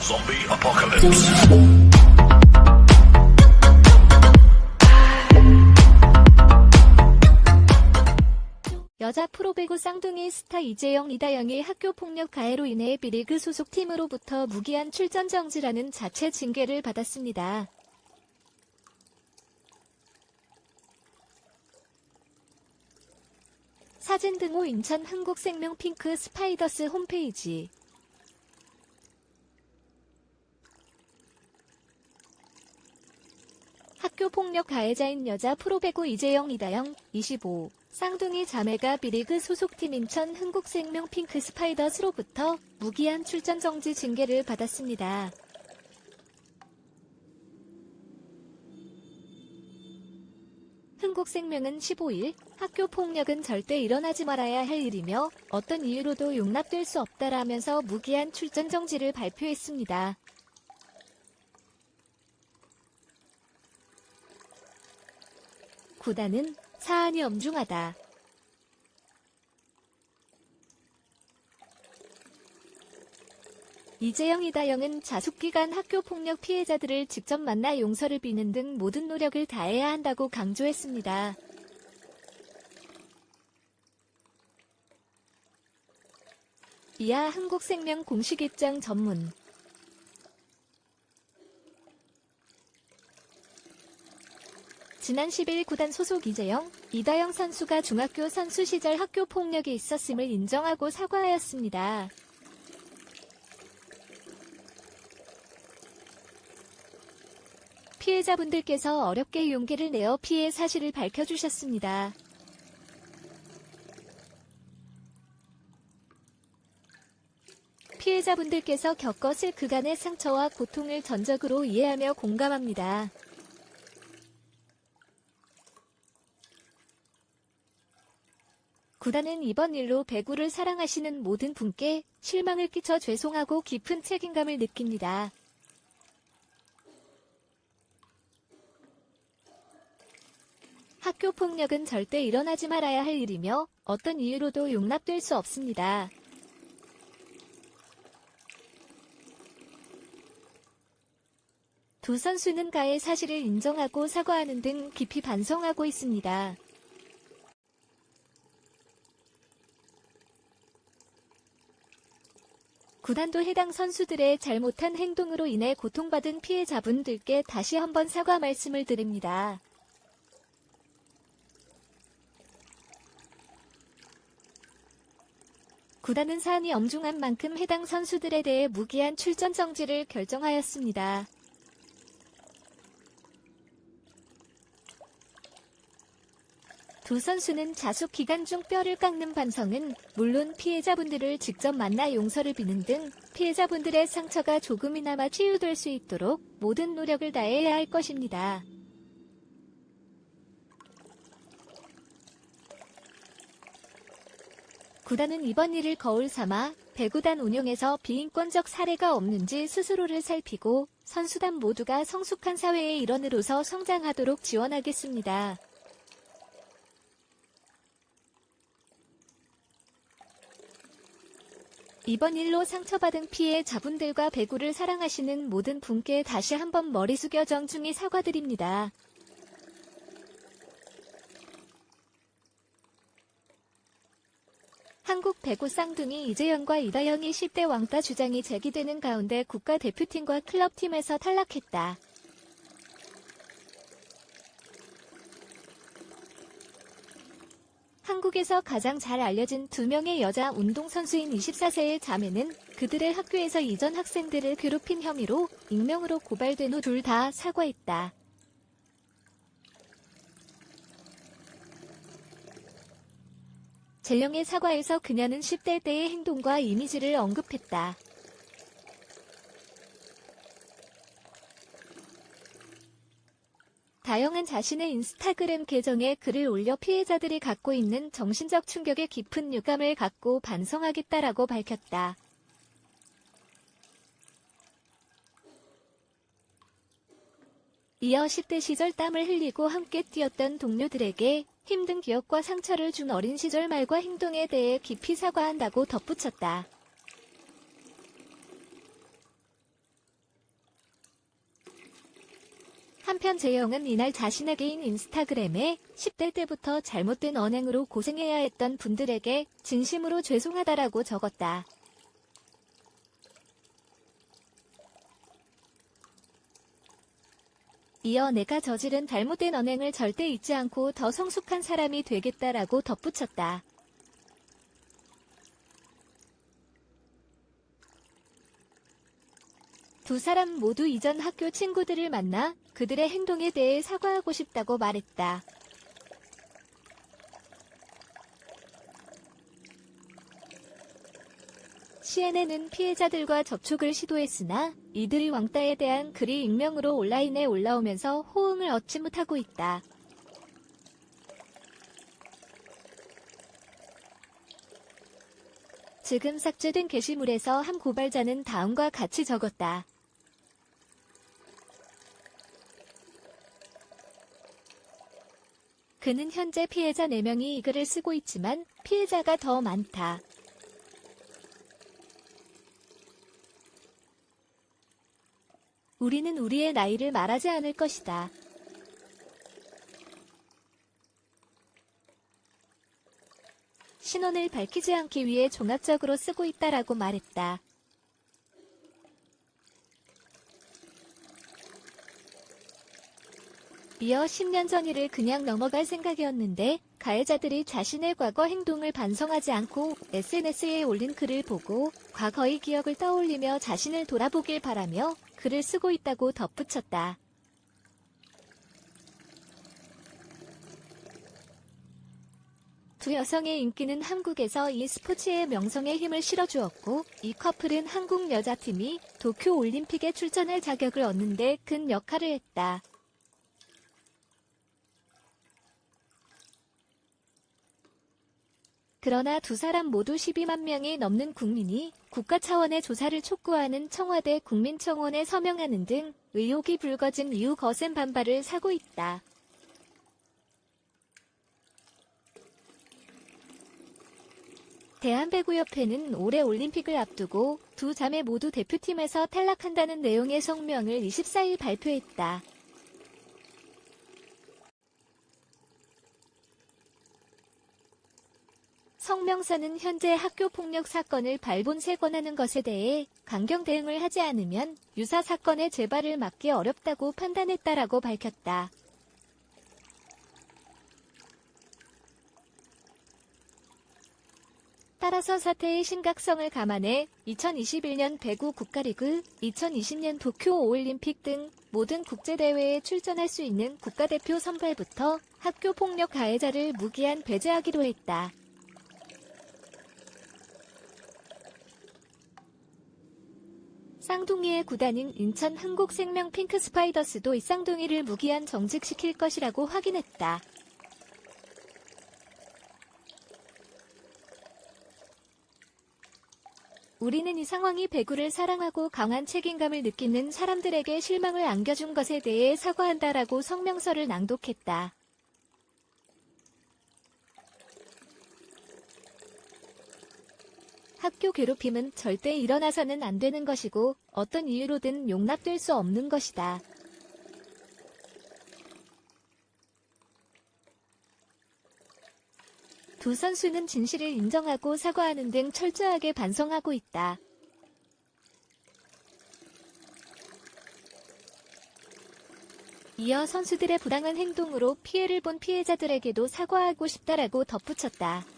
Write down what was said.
Zombie apocalypse. 여자 프로배구 쌍둥이 스타 이재영, 이다영이 학교폭력 가해로 인해 B리그 소속팀으로부터 무기한 출전 정지라는 자체 징계를 받았습니다. 사진 등호 인천 한국생명 핑크 스파이더스 홈페이지. 학교폭력 가해자인 여자 프로배구 이재영, 이다영, 25. 쌍둥이 자매가 B리그 소속팀 인천 한국생명 핑크 스파이더스로부터 무기한 출전 정지 징계를 받았습니다. 한국생명은 15일 학교폭력은 절대 일어나지 말아야 할 일이며 어떤 이유로도 용납될 수 없다라면서 무기한 출전 정지를 발표했습니다. 구단은 사안이 엄중하다. 이재영, 이다영은 자숙기간 학교폭력 피해자들을 직접 만나 용서를 비는 등 모든 노력을 다해야 한다고 강조했습니다. 이하 한국생명 공식 입장 전문. 지난 10일 구단 소속 이재영, 이다영 선수가 중학교 선수 시절 학교폭력이 있었음을 인정하고 사과하였습니다. 피해자분들께서 어렵게 용기를 내어 피해 사실을 밝혀주셨습니다. 피해자분들께서 겪었을 그간의 상처와 고통을 전적으로 이해하며 공감합니다. 구단은 이번 일로 배구를 사랑하시는 모든 분께 실망을 끼쳐 죄송하고 깊은 책임감을 느낍니다. 학교폭력은 절대 일어나지 말아야 할 일이며 어떤 이유로도 용납될 수 없습니다. 두 선수는 가해 사실을 인정하고 사과하는 등 깊이 반성하고 있습니다. 구단도 해당 선수들의 잘못한 행동으로 인해 고통받은 피해자분들께 다시 한번 사과 말씀을 드립니다. 구단은 사안이 엄중한 만큼 해당 선수들에 대해 무기한 출전 정지를 결정하였습니다. 두 선수는 자숙 기간 중 뼈를 깎는 반성은 물론 피해자분들을 직접 만나 용서를 비는 등 피해자분들의 상처가 조금이나마 치유될 수 있도록 모든 노력을 다해야 할 것입니다. 구단은 이번 일을 거울 삼아 배구단 운영에서 비인권적 사례가 없는지 스스로를 살피고 선수단 모두가 성숙한 사회의 일원으로서 성장하도록 지원하겠습니다. 이번 일로 상처받은 피해자분들과 배구를 사랑하시는 모든 분께 다시 한번 머리 숙여 정중히 사과드립니다. 한국 배구 쌍둥이 이재영과 이다영이 10대 왕따 주장이 제기되는 가운데 국가대표팀과 클럽팀에서 탈락했다. 한국에서 가장 잘 알려진 두 명의 여자 운동선수인 24세의 자매는 그들의 학교에서 이전 학생들을 괴롭힌 혐의로 익명으로 고발된 후 둘 다 사과했다. 재령의 사과에서 그녀는 10대 때의 행동과 이미지를 언급했다. 다영은 자신의 인스타그램 계정에 글을 올려 피해자들이 갖고 있는 정신적 충격에 깊은 유감을 갖고 반성하겠다라고 밝혔다. 이어 10대 시절 땀을 흘리고 함께 뛰었던 동료들에게 힘든 기억과 상처를 준 어린 시절 말과 행동에 대해 깊이 사과한다고 덧붙였다. 한편 재영은 이날 자신의 개인 인스타그램에 10대 때부터 잘못된 언행으로 고생해야 했던 분들에게 진심으로 죄송하다라고 적었다. 이어 내가 저지른 잘못된 언행을 절대 잊지 않고 더 성숙한 사람이 되겠다라고 덧붙였다. 두 사람 모두 이전 학교 친구들을 만나 그들의 행동에 대해 사과하고 싶다고 말했다. CNN은 피해자들과 접촉을 시도했으나 이들의 왕따에 대한 글이 익명으로 온라인에 올라오면서 호응을 얻지 못하고 있다. 지금 삭제된 게시물에서 한 고발자는 다음과 같이 적었다. 그는 현재 피해자 4명이 이 글을 쓰고 있지만 피해자가 더 많다. 우리는 우리의 나이를 말하지 않을 것이다. 신원을 밝히지 않기 위해 종합적으로 쓰고 있다라고 말했다. 이어 10년 전 일을 그냥 넘어갈 생각이었는데 가해자들이 자신의 과거 행동을 반성하지 않고 SNS에 올린 글을 보고 과거의 기억을 떠올리며 자신을 돌아보길 바라며 글을 쓰고 있다고 덧붙였다. 두 여성의 인기는 한국에서 이 스포츠의 명성에 힘을 실어주었고 이 커플은 한국 여자팀이 도쿄올림픽에 출전할 자격을 얻는 데 큰 역할을 했다. 그러나 두 사람 모두 12만 명이 넘는 국민이 국가 차원의 조사를 촉구하는 청와대 국민청원에 서명하는 등 의혹이 불거진 이후 거센 반발을 사고 있다. 대한배구협회는 올해 올림픽을 앞두고 두 자매 모두 대표팀에서 탈락한다는 내용의 성명을 24일 발표했다. 성명서는 현재 학교폭력 사건을 발본색원하는 것에 대해 강경 대응을 하지 않으면 유사 사건의 재발을 막기 어렵다고 판단했다라고 밝혔다. 따라서 사태의 심각성을 감안해 2021년 배구 국가리그, 2020년 도쿄올림픽 등 모든 국제대회에 출전할 수 있는 국가대표 선발부터 학교폭력 가해자를 무기한 배제하기로 했다. 쌍둥이의 구단인 인천 한국생명 핑크스파이더스도 이 쌍둥이를 무기한 정직시킬 것이라고 확인했다. 우리는 이 상황이 배구를 사랑하고 강한 책임감을 느끼는 사람들에게 실망을 안겨준 것에 대해 사과한다라고 성명서를 낭독했다. 학교 괴롭힘은 절대 일어나서는 안 되는 것이고 어떤 이유로든 용납될 수 없는 것이다. 두 선수는 진실을 인정하고 사과하는 등 철저하게 반성하고 있다. 이어 선수들의 부당한 행동으로 피해를 본 피해자들에게도 사과하고 싶다라고 덧붙였다.